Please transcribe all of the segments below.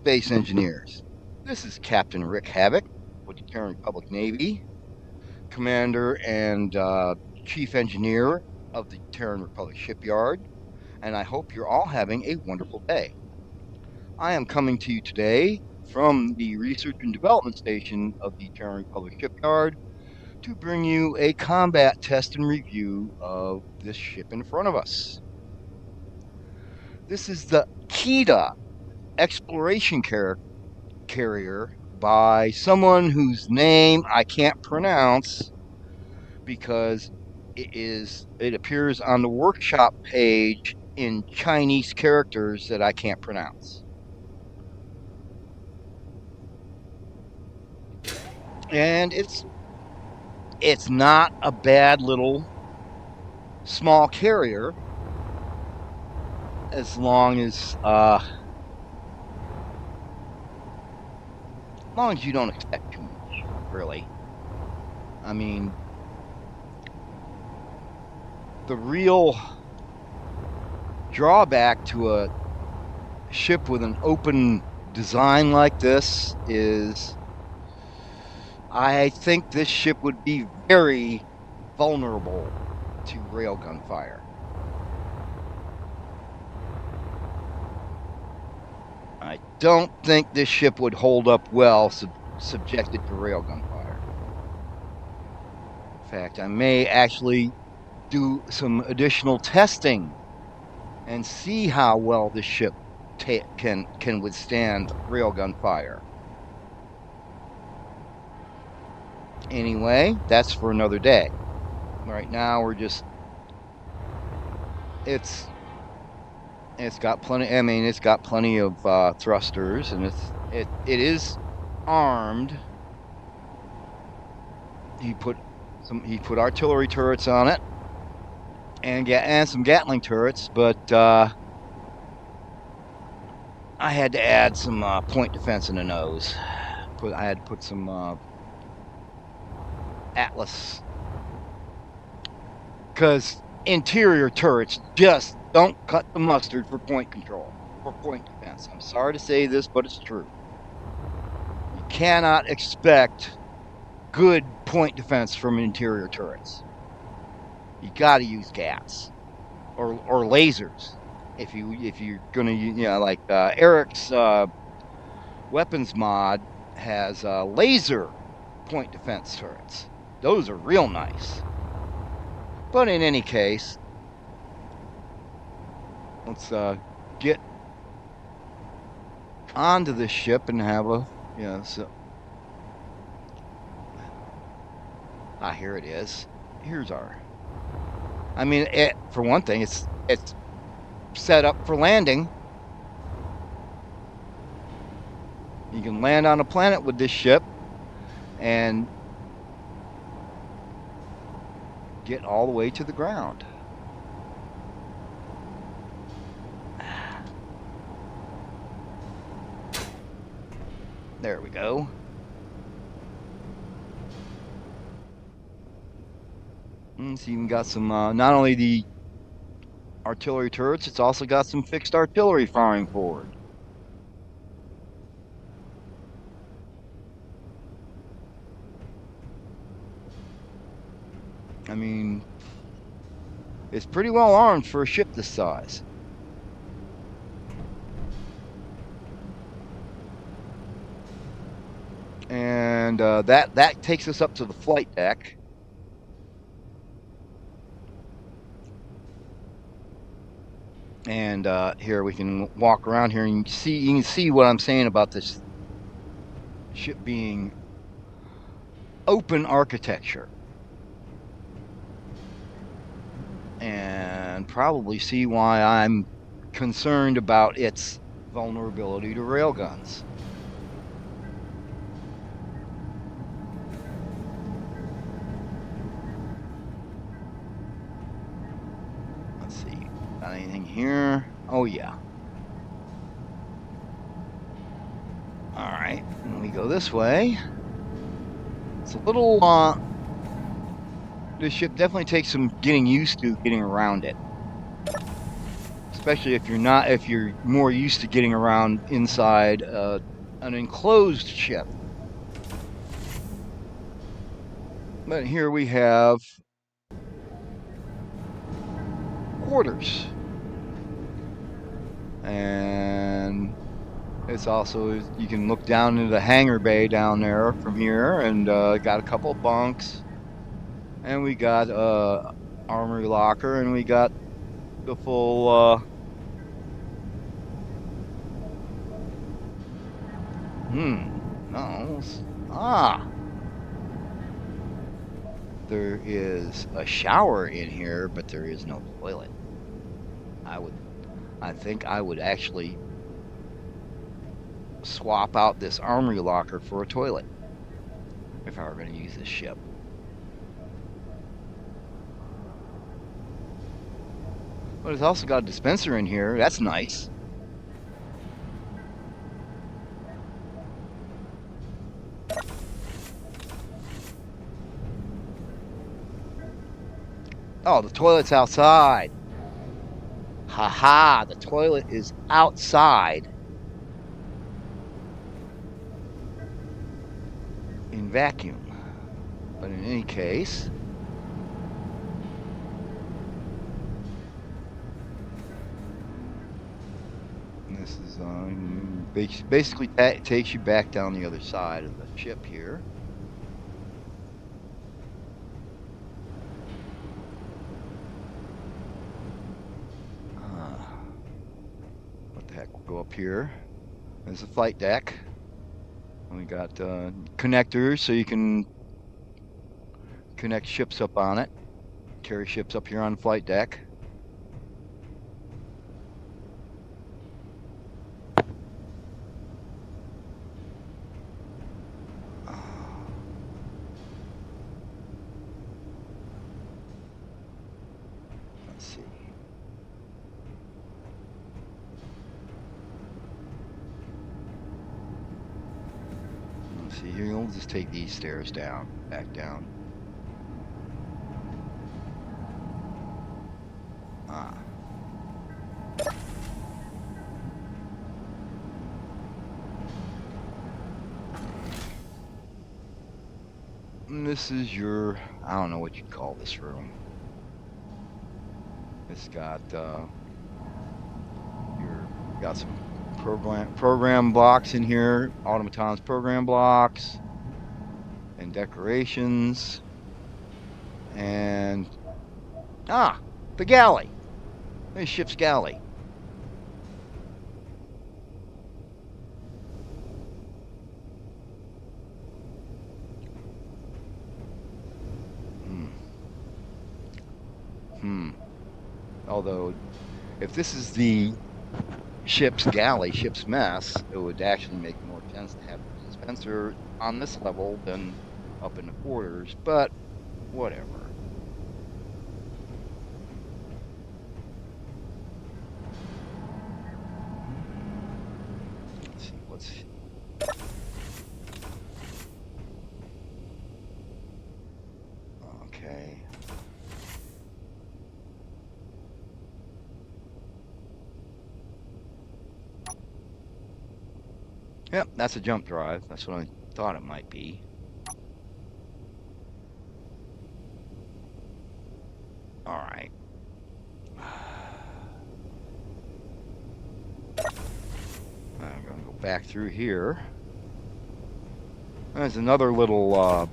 space engineers. This is Captain Rick Havoc with the Terran Republic Navy, Commander and Chief Engineer of the Terran Republic Shipyard, and I hope you're all having a wonderful day. I am coming to you today from the Research and Development Station of the Terran Republic Shipyard to bring you a combat test and review of this ship in front of us. This is the Kida Exploration Carrier by someone whose name I can't pronounce because it appears on the workshop page in Chinese characters that I can't pronounce. And it's not a bad little small carrier as long as you don't expect too much, really. I mean, the real drawback to a ship with an open design like this is I think this ship would be very vulnerable to railgun fire. I don't think this ship would hold up well subjected to railgun fire. In fact, I may actually do some additional testing and see how well this ship can withstand railgun fire. Anyway, that's for another day. Right now, we're just it's got plenty. I mean, it's got plenty of thrusters, and it is armed. He put artillery turrets on it, and some Gatling turrets, but I had to add some point defense in the nose. I had to put some Atlas, because interior turrets just don't cut the mustard for point control, for point defense. I'm sorry to say this, but it's true. You cannot expect good point defense from interior turrets. You got to use gas or lasers if you're gonna like Eric's weapons mod has laser point defense turrets. Those are real nice. But in any case, let's get onto this ship and have a here it is. Here's our. I mean, for one thing, it's set up for landing. You can land on a planet with this ship and get all the way to the ground. There we go. It's even got some, not only the artillery turrets, it's also got some fixed artillery firing forward. I mean, it's pretty well armed for a ship this size. And that takes us up to the flight deck. And here we can walk around here and you can see what I'm saying about this ship being open architecture. And probably see why I'm concerned about its vulnerability to railguns. Let's see, got anything here? Oh yeah. All right, and we go this way. It's a little this ship definitely takes some getting used to getting around it. especially if you're more used to getting around inside an enclosed ship. But here we have quarters, and it's also, you can look down into the hangar bay down there from here, and got a couple bunks, and we got armory locker, and we got the full no, there is a shower in here, but there is no toilet. I think I would actually swap out this armory locker for a toilet if I were going to use this ship. But it's also got a dispenser in here. That's nice. Oh, the toilet's outside. Haha, the toilet is outside in vacuum. But in any case, this is basically takes you back down the other side of the ship here. What the heck? We'll go up here. There's a flight deck. And we got connectors so you can connect ships up on it. Carry ships up here on the flight deck. Let's see. Let's see here. We'll just take these stairs down, back down. And this is your, I don't know what you'd call this room. It's got got some program blocks in here, automatons program blocks, and decorations, and the galley. The ship's galley. Although, if this is the ship's galley, ship's mess, it would actually make more sense to have the dispenser on this level than up in the quarters, but whatever. Let's see, what's... Okay. Yep, that's a jump drive. That's what I thought it might be. All right. I'm going to go back through here. There's another little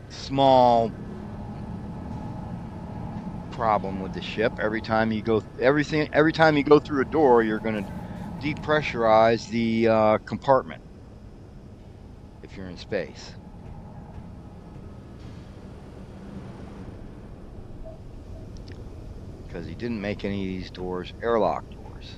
small problem with the ship. Every time you go through a door, you're going to depressurize the compartment if you're in space. Because he didn't make any of these doors airlock doors.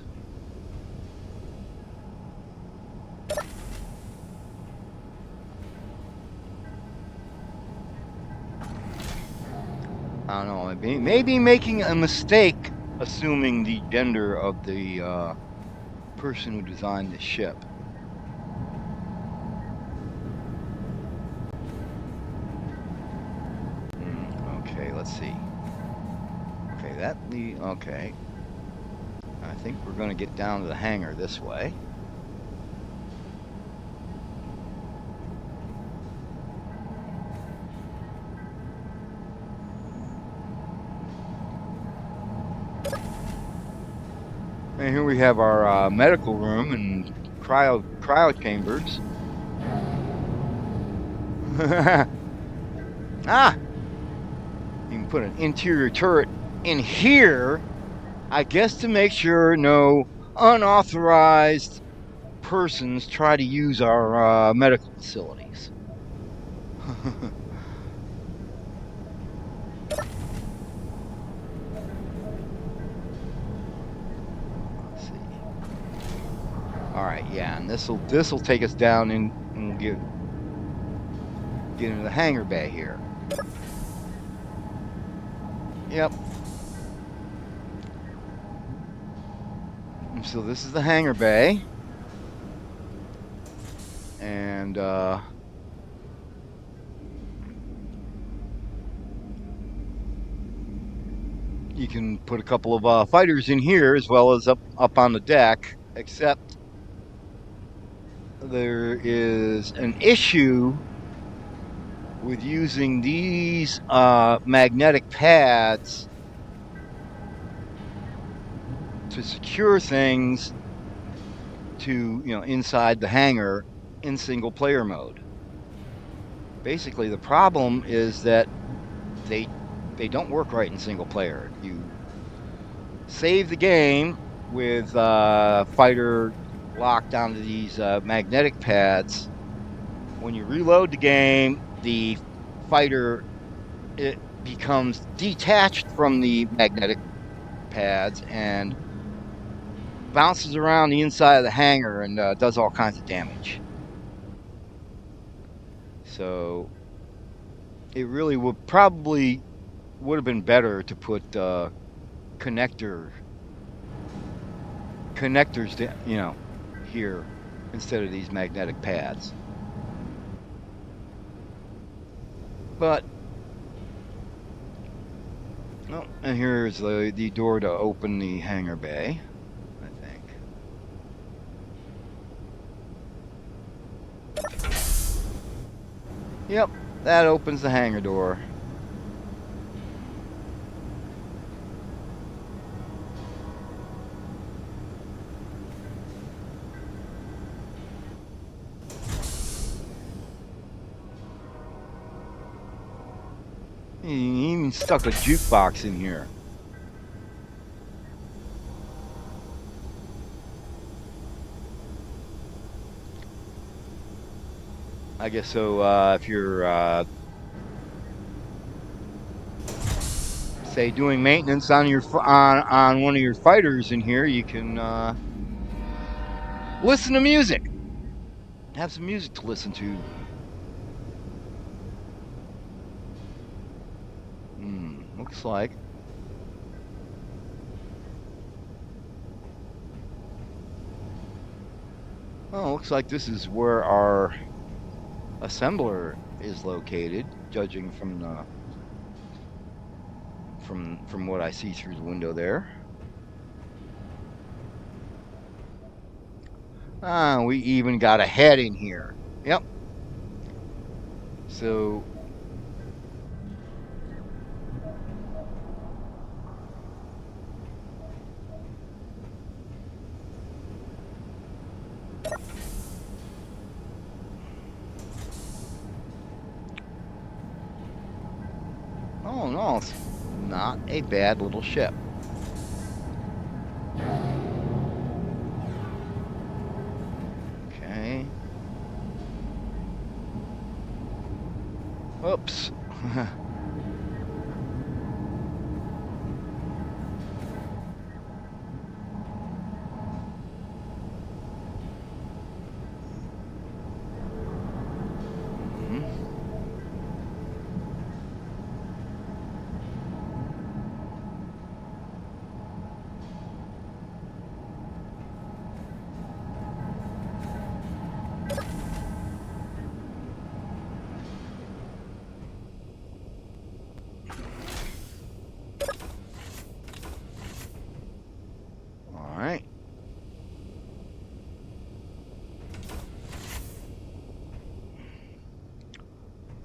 I don't know, maybe making a mistake assuming the gender of the person who designed the ship. Okay, let's see. Okay, Okay. I think we're going to get down to the hangar this way. And here we have our medical room and cryo chambers. Ah, you can put an interior turret in here, I guess, to make sure no unauthorized persons try to use our medical facilities. Let's see. All right, yeah, and this will take us down and we'll get into the hangar bay here. Yep. So this is the hangar bay, and you can put a couple of fighters in here as well as up on the deck. Except there is an issue with using these magnetic pads to secure things to inside the hangar in single player mode. Basically, the problem is that they don't work right in single player. You save the game with fighter locked onto these magnetic pads. When you reload the game, the fighter it becomes detached from the magnetic pads and bounces around the inside of the hangar and does all kinds of damage. So it really would have been better to put connectors here instead of these magnetic pads. But and here's the door to open the hangar bay, I think. Yep, that opens the hangar door. He even stuck a jukebox in here. I guess so. If you're say doing maintenance on on one of your fighters in here, you can listen to music. Have some music to listen to. Looks like. Oh, looks like this is where our assembler is located, judging from the from what I see through the window there. We even got a head in here. Yep. So oh no, it's not a bad little ship. Okay. Oops.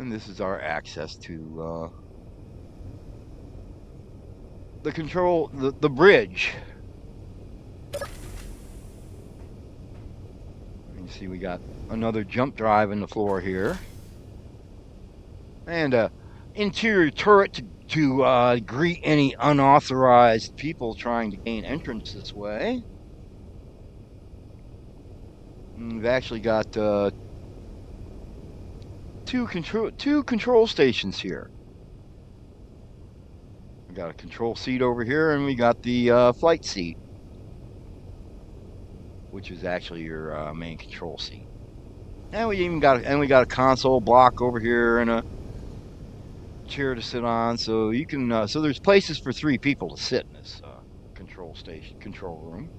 And this is our access to the control, the bridge. You see we got another jump drive in the floor here. And a interior turret to greet any unauthorized people trying to gain entrance this way. And we've actually got two control stations here. We got a control seat over here, and we got the flight seat, which is actually your main control seat. And we got a console block over here and a chair to sit on, so you can so there's places for 3 people to sit in this control room.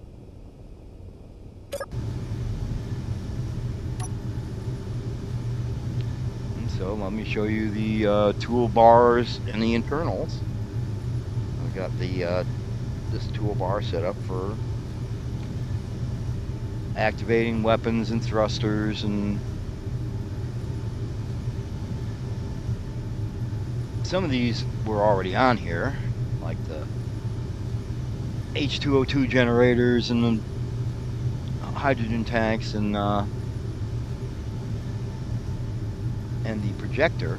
And so let me show you the toolbars and the internals. We got the this toolbar set up for activating weapons and thrusters, and some of these were already on here, like the H2O2 generators and the hydrogen tanks and the projector.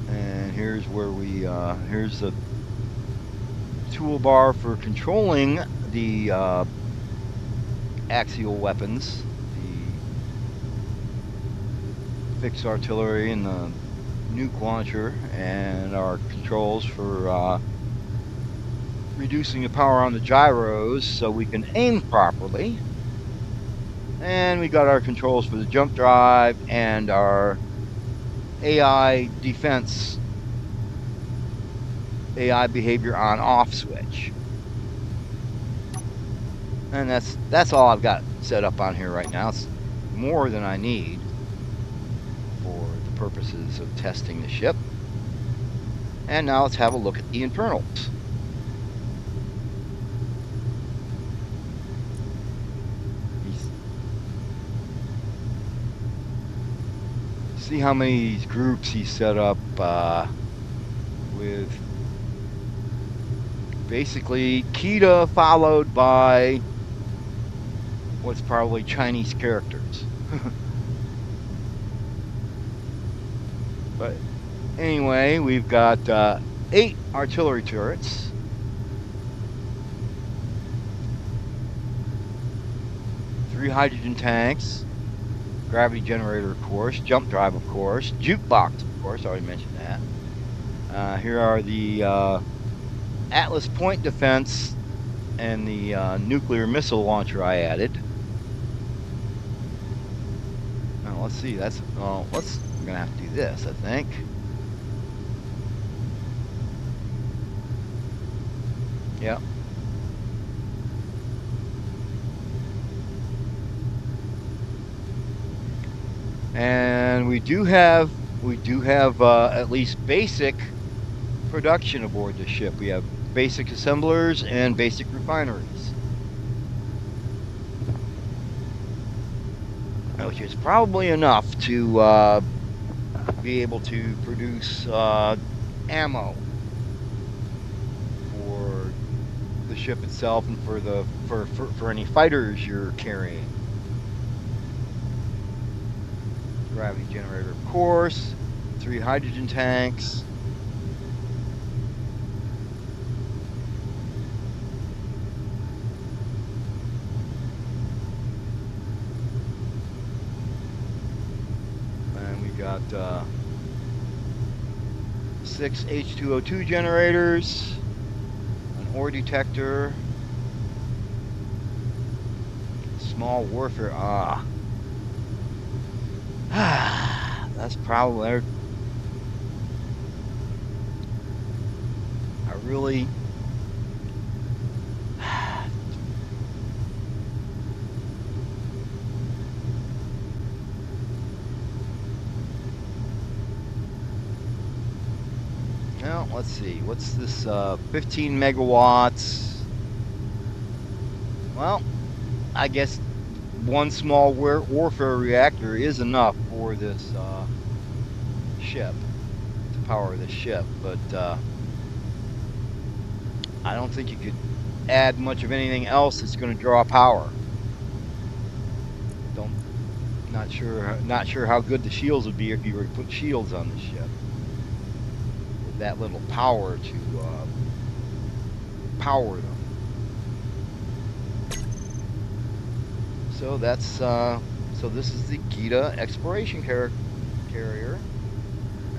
And here's where here's the toolbar for controlling the axial weapons, the fixed artillery and the nuke launcher, and our controls for reducing the power on the gyros so we can aim properly. And we got our controls for the jump drive and our AI defense, AI behavior on off switch. And that's all I've got set up on here right now. It's more than I need for the purposes of testing the ship. And now let's have a look at the internals. See how many groups he set up with basically Kida followed by what's probably Chinese characters. But anyway, we've got 8 artillery turrets, 3 hydrogen tanks, gravity generator, of course, jump drive, of course, jukebox, of course, I already mentioned that. Here are the Atlas point defense and the nuclear missile launcher I added. Now let's see, we're gonna have to do this, I think. Yep. And we do have at least basic production aboard the ship. We have basic assemblers and basic refineries, which is probably enough to be able to produce ammo for the ship itself and for any fighters you're carrying. Gravity generator, of course, 3 hydrogen tanks, and we got 6 H2O2 generators, an ore detector, small warfare. That's probably, I really, well, let's see, what's this, 15 megawatts, well, I guess one small warfare reactor is enough for this ship to power this ship, but I don't think you could add much of anything else that's going to draw power. Don't not sure how good the shields would be if you were to put shields on the ship with that little power to power them. So so this is the Kida Exploration Carrier,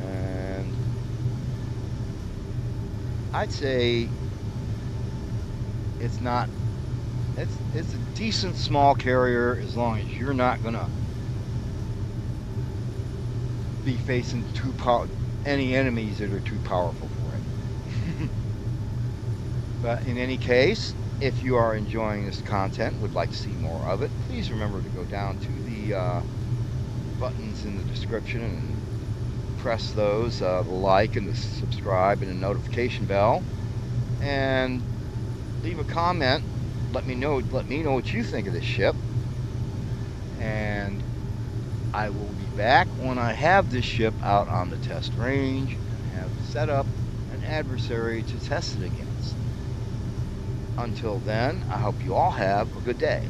and I'd say it's not it's a decent small carrier as long as you're not gonna be facing any enemies that are too powerful for it. But in any case, if you are enjoying this content, would like to see more of it, please remember to go down to the buttons in the description and press those, the like and the subscribe and the notification bell, and leave a comment. Let me know what you think of this ship, and I will be back when I have this ship out on the test range and have set up an adversary to test it against. Until then, I hope you all have a good day.